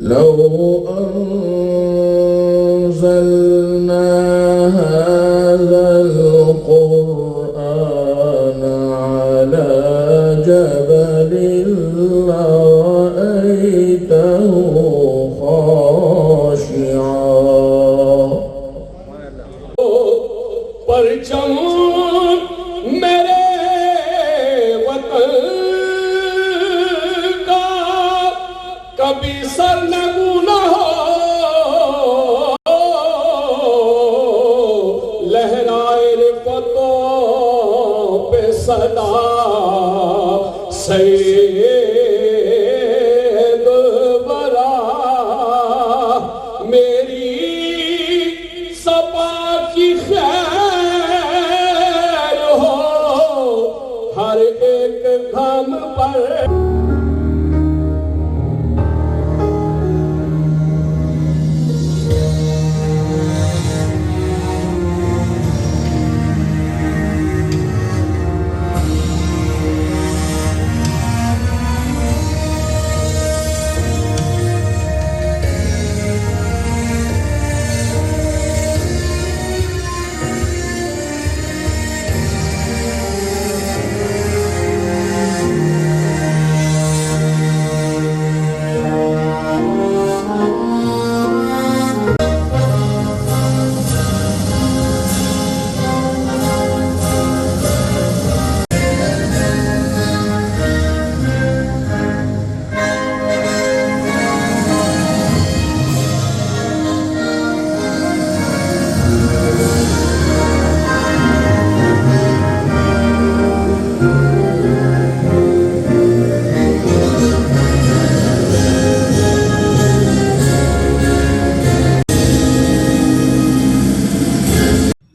لو أنزلنا هذا القرآن على جبل لرأيته خاشعا پرچم میرے وطن کا کبھی سرنگوں نہ ہو، لہرائے رفتوں پہ صدا سید برا میری صبا کی خیر ہو ہر ایک دم پر۔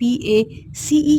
PACE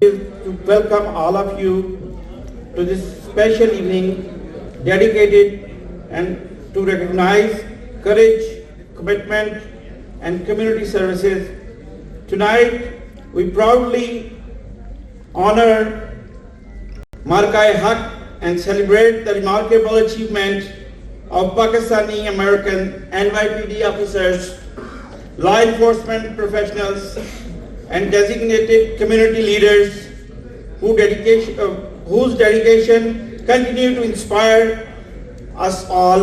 To welcome all of you to this special evening dedicated and to recognize courage, commitment and community services. Tonight we proudly honor Marka Haq and celebrate the remarkable achievement of Pakistani American NYPD officers, law enforcement professionals and designated community leaders whose dedication continue to inspire us all.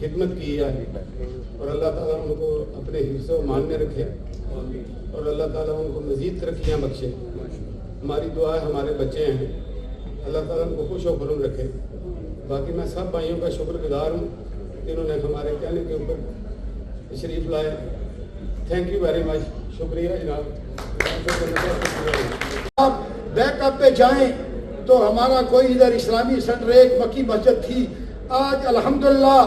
خدمت کی ہے اور اللہ تعالیٰ ان کو اپنے حفظ و مان میں رکھے اور اللہ تعالیٰ ان کو مزید ترقیاں بخشے. ہماری دعا ہے ہمارے بچے ہیں, اللہ تعالیٰ ان کو خوش و خرم رکھے. باقی میں سب بھائیوں کا شکر گزار ہوں جنہوں نے ہمارے کہنے کے اوپر تشریف لائے. Thank you very much. شکریہ جناب. آپ بیک اپ پہ جائیں تو ہمارا کوئی ادھر اسلامی سینٹر ایک مکی مسجد تھی, آج الحمدللہ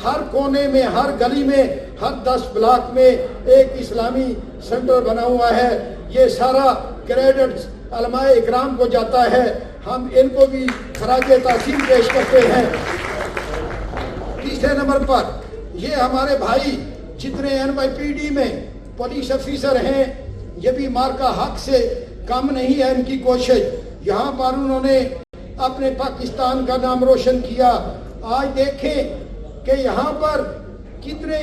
ہر کونے میں, ہر گلی میں, ہر 10 بلاک میں ایک اسلامی سینٹر بنا ہوا ہے. یہ سارا کریڈٹ علماء اکرام کو جاتا ہے. ہم ان کو بھی خراج تحسین پیش کرتے ہیں. تیسرے نمبر پر یہ ہمارے بھائی جتنے NYPD میں پولیس افیسر ہیں, یہ بھی مارکا حق سے کم نہیں ہے ان کی کوشش. یہاں پر انہوں نے اپنے پاکستان کا نام روشن کیا. آج دیکھیں کہ یہاں پر کتنے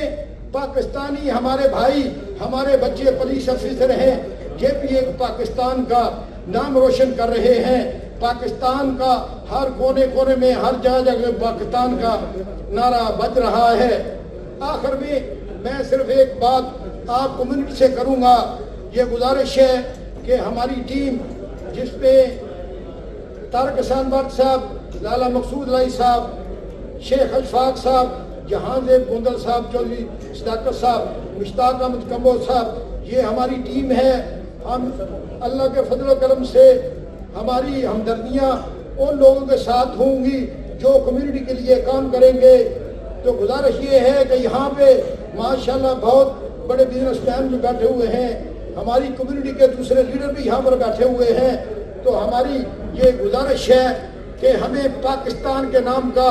پاکستانی ہمارے بھائی, ہمارے بچے پولیس افیسر ہیں, یہ بھی ایک پاکستان کا نام روشن کر رہے ہیں. پاکستان کا ہر کونے کونے میں, ہر جگہ پاکستان کا نعرہ بج رہا ہے. آخر میں صرف ایک بات آپ کمیونٹی سے کروں گا. یہ گزارش ہے کہ ہماری ٹیم جس میں طارق حسین بٹ صاحب, لالا مقصود علی صاحب, شیخ اشفاق صاحب, جہاں زیب گوندل صاحب, چودھری صداقت صاحب, مشتاق احمد کمبو صاحب, یہ ہماری ٹیم ہے. ہم اللہ کے فضل و کرم سے ہماری ہمدردیاں ان لوگوں کے ساتھ ہوں گی جو کمیونٹی کے لیے کام کریں گے. تو گزارش یہ ہے کہ یہاں پہ ماشاءاللہ بہت بڑے بزنس مین بھی بیٹھے ہوئے ہیں, ہماری کمیونٹی کے دوسرے لیڈر بھی یہاں پر بیٹھے ہوئے ہیں. تو ہماری یہ گزارش ہے کہ ہمیں پاکستان کے نام کا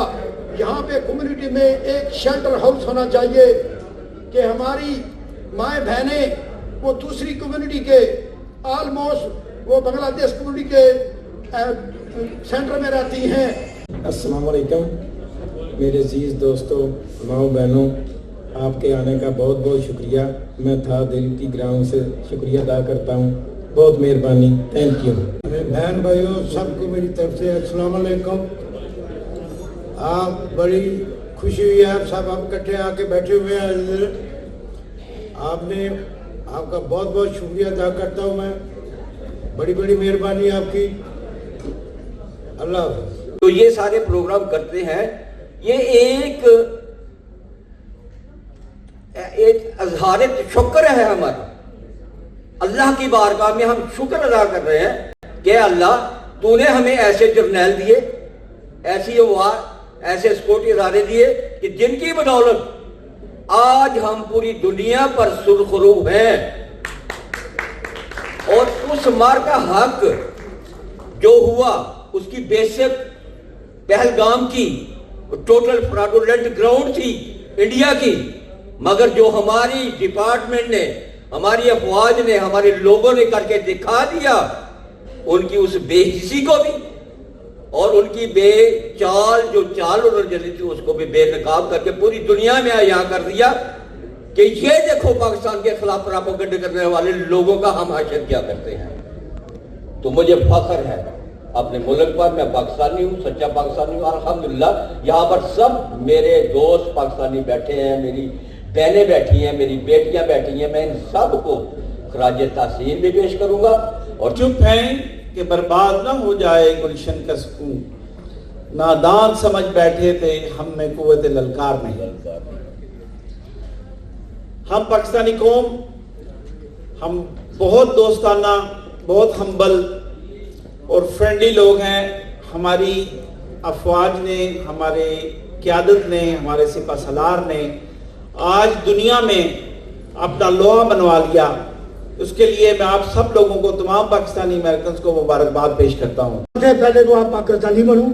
یہاں پہ کمیونٹی میں ایک شیلٹر ہاؤس ہونا چاہیے کہ ہماری مائیں بہنیں وہ دوسری کمیونٹی کے آلموسٹ وہ بنگلہ دیش کمیونٹی کے سینٹر میں رہتی ہیں. السلام علیکم میرے عزیز دوستوں, ماؤں بہنوں, آپ کے آنے کا بہت بہت شکریہ. میں تھا دلتی گراؤنڈ سے شکریہ ادا کرتا ہوں. بہت مہربانی. Thank you. بہن بھائیوں سب کو میری طرف سے السلام علیکم. آپ بڑی خوشی ہوئی ہے, سب آپ اکٹھے آ کے بیٹھے ہوئے ہیں. آپ کا بہت بہت شکریہ ادا کرتا ہوں میں. بڑی بڑی مہربانی آپ کی. اللہ حافظ. تو یہ سارے پروگرام کرتے ہیں, یہ ایک اظہار شکر ہے ہمارا. اللہ کی بارگاہ میں ہم شکر ادا کر رہے ہیں کہ اللہ تو نے ہمیں ایسے جرنیل دیے, ایسی اوار, ایسے سکیورٹی ادارے دیے کہ جن کی بدولت آج ہم پوری دنیا پر سرخرو ہیں. اور اس مارکا حق جو ہوا اس کی بیسک پہلگام کی ٹوٹل فراڈولنٹ گراؤنڈ تھی انڈیا کی, مگر جو ہماری ڈپارٹمنٹ نے, ہماری افواج نے, ہمارے لوگوں نے کر کے دکھا دیا, ان کی اس بے حسی کو بھی اور ان کی بے چال جو چال انہوں نے چلی تھی اس کو بھی بے نقاب کر کے پوری دنیا میں یہاں کر دیا کہ یہ دیکھو پاکستان کے خلاف پراپیگنڈا کرنے والے لوگوں کا ہم حشر کیا کرتے ہیں. تو مجھے فخر ہے اپنے ملک پر. میں پاکستانی ہوں, سچا پاکستانی ہوں. الحمدللہ یہاں پر سب میرے دوست پاکستانی بیٹھے ہیں, میری بہنیں بیٹھی ہیں, میری بیٹیاں بیٹھی ہیں. میں ان سب کو خراج تحسین بھی پیش کروں گا. اور چپ ہیں کہ برباد نہ ہو جائے گلشن کا سکون, نادان سمجھ بیٹھے تھے ہم میں قوت للکار نہیں. ہم پاکستانی قوم, ہم بہت دوستانہ, بہت ہمبل اور فرینڈلی لوگ ہیں. ہماری افواج نے, ہمارے قیادت نے, ہمارے سپہ سالار نے آج دنیا میں اپنا لوہا بنوا لیا. اس کے لیے میں آپ سب لوگوں کو, تمام پاکستانی امریکنز کو مبارکباد پیش کرتا ہوں. پہلے تو آپ پاکستانی بنو,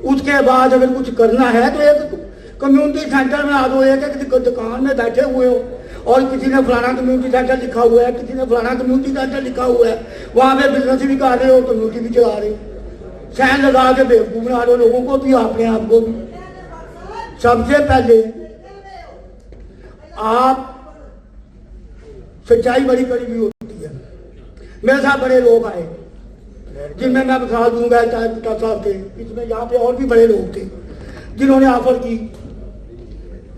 اس کے بعد اگر کچھ کرنا ہے تو ایک کمیونٹی سینٹر میں آ دو. ایک دکان میں بیٹھے ہوئے ہو اور کسی نے فلانا کمیونٹی سینٹر لکھا ہوا ہے, کسی نے فلانا کمیونٹی سینٹر لکھا ہوا ہے, وہاں پہ بزنس بھی کر رہے ہو, کمیونٹی بھی چلا رہے ہو, سین لگا کے بیوقوف بنا رہے ہو لوگوں کو بھی, اپنے آپ کو بھی. سب سے پہلے آپ سچائی بڑی کڑی بھی ہوتی ہے. میرے ساتھ بڑے لوگ آئے جن میں مثال دوں گا صاحب کے, اس میں یہاں پہ اور بھی بڑے لوگ تھے جنہوں نے آفر کی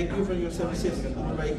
Thank you for your services. All right.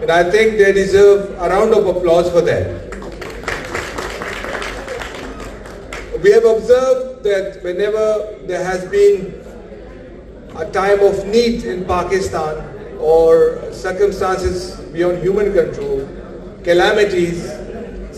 And I think they deserve a round of applause for that. We have observed that whenever there has been a time of need in Pakistan or circumstances beyond human control, calamities,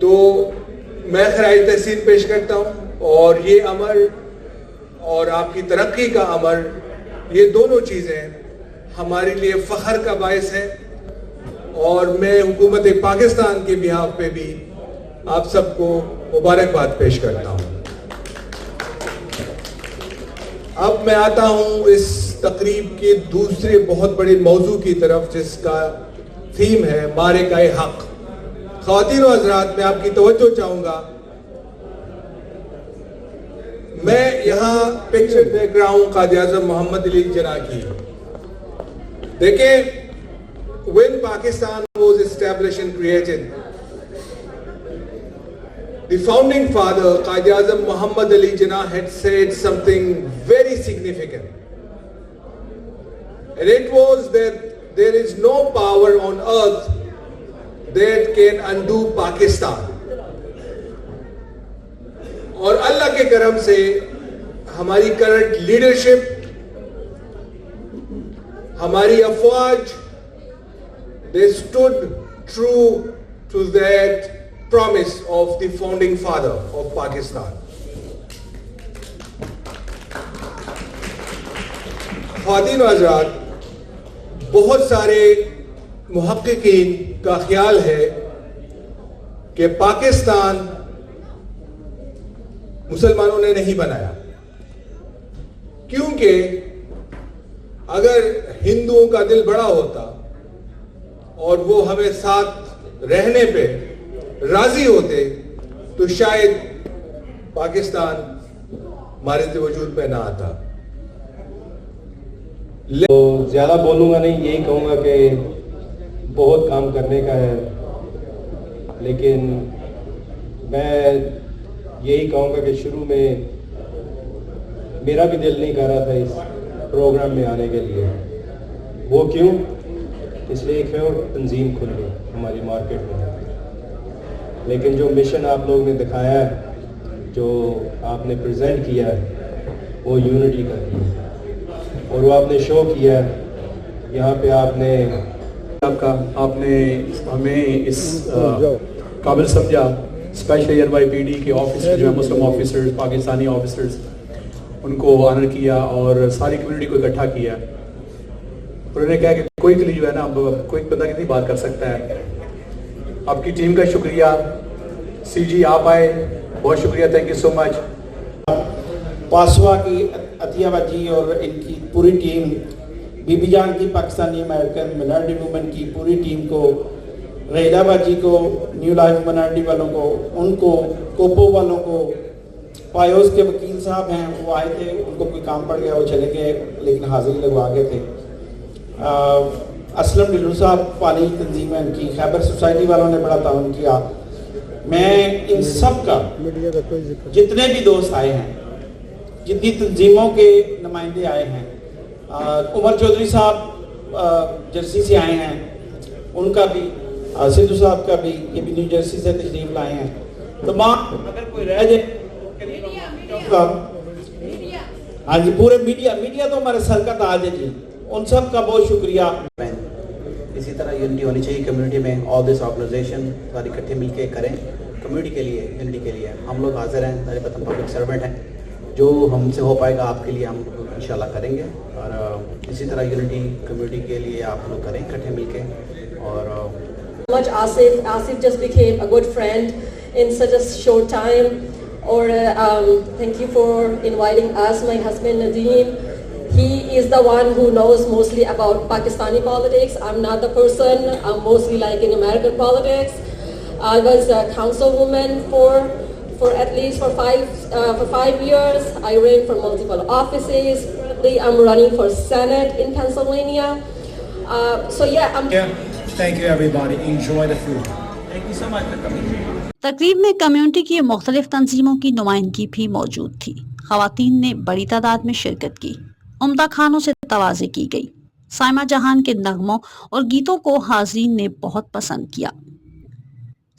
تو میں خراج تحسین پیش کرتا ہوں، اور یہ امر اور آپ کی ترقی کا امر، یہ دونوں چیزیں ہمارے لیے فخر کا باعث ہیں، اور میں حکومت پاکستان کے بہاف پہ بھی آپ سب کو مبارکباد پیش کرتا ہوں۔ اب میں آتا ہوں اس تقریب کے دوسرے بہت بڑے موضوع کی طرف، جس کا تھیم ہے معرکہ حق۔ خواتین و حضرات، میں آپ کی توجہ چاہوں گا، میں یہاں پکچر دیکھ رہا ہوں قائد اعظم محمد علی جناح کی۔ دیکھیں، when Pakistan was established and created, the founding father, Qaid Azam Muhammad Ali Jinnah, had said something very significant. And it was that there is no power on earth that can undo Pakistan. اور اللہ کے کرم سے ہماری current leadership, ہماری افواج، they stood true to that promise of the founding father of Pakistan. خواتین و حضرات، بہت سارے محققین کا خیال ہے کہ پاکستان مسلمانوں نے نہیں بنایا، کیونکہ اگر ہندوؤں کا دل بڑا ہوتا اور وہ ہمیں ساتھ رہنے پہ راضی ہوتے تو شاید پاکستان ہمارے وجود پہ نہ آتا۔ تو زیادہ بولوں گا نہیں، یہی کہوں گا کہ بہت کام کرنے کا ہے، لیکن میں یہی کہوں گا کہ شروع میں میرا بھی دل نہیں کر رہا تھا اس پروگرام میں آنے کے لیے۔ وہ کیوں؟ اس لیے ایک اور تنظیم کھل گئی ہماری مارکیٹ میں، لیکن جو مشن آپ لوگ نے دکھایا ہے، جو آپ نے پریزنٹ کیا ہے، وہ یونٹی کا کیا، اور وہ آپ نے شو کیا ہے یہاں پہ۔ آپ نے ہمیں اس قابل سمجھا، اسپیشلی NYPD کے آفیسر جو ہے مسلم آفیسرز، پاکستانی آفیسرز، ان کو آنر کیا اور ساری کمیونٹی کو اکٹھا کیا۔ انہوں نے کہا کہ کوئی کے لیے جو ہے نا، کوئی بندہ کتنی بات کر سکتا ہے۔ آپ کی ٹیم کا شکریہ، سی جی آپ آئے، بہت شکریہ، تھینک یو سو مچ۔ پاسوا کی عطیہ باجی اور ان کی پوری ٹیم، بی بی جان کی پاکستانی امریکن مائنارٹی موومنٹ کی پوری ٹیم کو، ریلا باجی کو، نیو لائف مائنارٹی والوں کو، ان کو، کوپو والوں کو، پایوز کے وکیل صاحب ہیں، وہ آئے تھے، ان کو کوئی کام پڑ گیا وہ چلے گئے، لیکن حاضری لگوا گئے تھے۔ اسلم ڈلو صاحب، پانی تنظیم ہے ان کی، خیبر سوسائٹی والوں نے بڑا تعاون کیا۔ میں ان سب کا، جتنے بھی دوست آئے ہیں، جتنی تنظیموں کے نمائندے آئے ہیں، عمر چودھری صاحب جرسی سے آئے ہیں، ان کا بھی، سدھو صاحب کا بھی، یہ بھی نیو جرسی سے تشریف لائے ہیں، تمام، اگر کوئی رہ جائے، ہاں جی، پورے میڈیا تو ہمارے سر کا تاج ہے جی، ان سب کا بہت شکریہ۔ اسی طرح یونٹی ہونی چاہیے کمیونٹی میں، آل دس آرگنائزیشن ساری اکٹھے مل کے کریں کمیونٹی کے لیے، یونٹی کے لیے۔ ہم لوگ حاضر ہیں، سارے پتم پبلک سرونٹ ہیں، جو ہم سے ہو پائے گا آپ کے لیے ہم انشاءاللہ کریں گے، اور اسی طرح یونٹی کمیونٹی کے لیے آپ لوگ کریں اکٹھے مل کے۔ اور much Asif just became a good friend in such a short time. Or thank you for inviting us, my husband Nadeem. He is the one who knows mostly about Pakistani politics. I'm not the person. I'm mostly like in American politics. I was a councilwoman for at least for 5 years. I ran for multiple offices. Currently, I'm running for Senate in Pennsylvania. So yeah, Thank you everybody. Enjoy the food. Thank you so much for coming. تقریب میں community کی مختلف تنظیموں کی نمائندگی بھی موجود تھی۔ خواتین نے بڑی تعداد میں شرکت کی، عمدہ کھانوں سے توازی کی گئی۔ سائمہ جہان کے نغموں اور گیتوں کو حاضرین نے بہت پسند کیا۔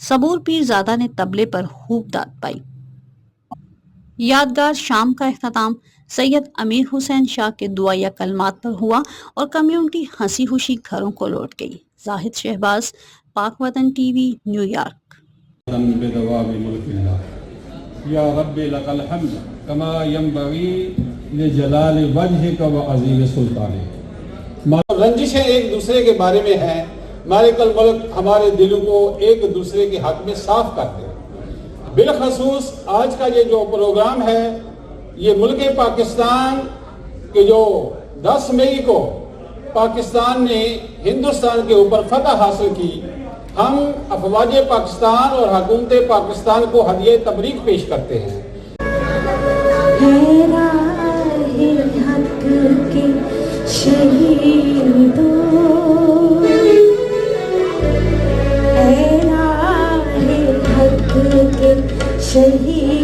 صبور پیرزادہ نے طبلے پر خوب داد پائی۔ یادگار شام کا اختتام سید امیر حسین شاہ کے دعائیہ کلمات پر ہوا اور کمیونٹی ہنسی خوشی گھروں کو لوٹ گئی۔ زاہد شہباز، پاک وطن ٹی وی، نیو یارک۔ بدوام ملك الله يا رب لك الحمد كما ينبغي لجلال وجهك وعظيم سلطانك. رنجشیں ایک دوسرے کے بارے میں ہیں. مالک الملک ہمارے دلوں کو ایک دوسرے کے حق میں صاف کر دے. بالخصوص آج کا یہ جو پروگرام ہے یہ ملک پاکستان کے جو 10 مئی کو پاکستان نے ہندوستان کے اوپر فتح حاصل کی، ہم افواج پاکستان اور حکومت پاکستان کو ہدیہ تبریک پیش کرتے ہیں. شہید